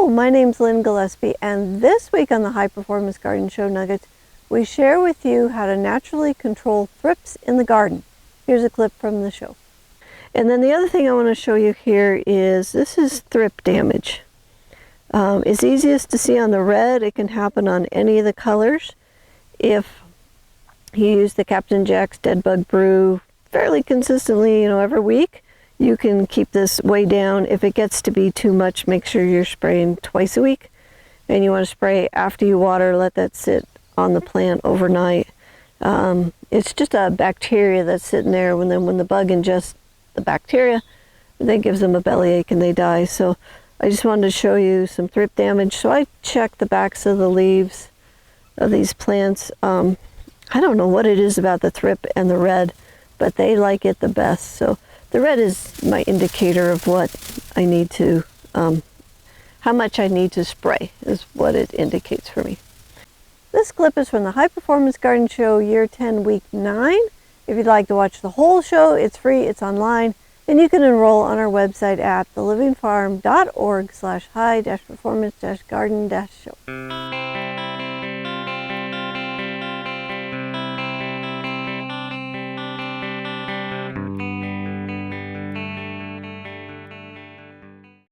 Hello, my name's Lynn Gillespie, and this week on the High Performance Garden Show Nuggets, we share with you how to naturally control thrips in the garden. Here's a clip from the show. And then the other thing I want to show you here is, this is thrip damage. It's easiest to see on the red. It can happen on any of the colors. If you use the Captain Jack's Dead Bug Brew fairly consistently, every week, you can keep this way down. If it gets to be too much, make sure you're spraying twice a week. And you want to spray after you water, let that sit on the plant overnight. It's just a bacteria that's sitting there. When the bug ingests the bacteria, that gives them a bellyache and they die. So I just wanted to show you some thrip damage. So I checked the backs of the leaves of these plants. I don't know what it is about the thrip and the red, but they like it the best. So the red is my indicator of what I need to, how much I need to spray is what it indicates for me. This clip is from the High Performance Garden Show Year 10, Week 9. If you'd like to watch the whole show, it's free, it's online, and you can enroll on our website at thelivingfarm.org/high-performance-garden-show.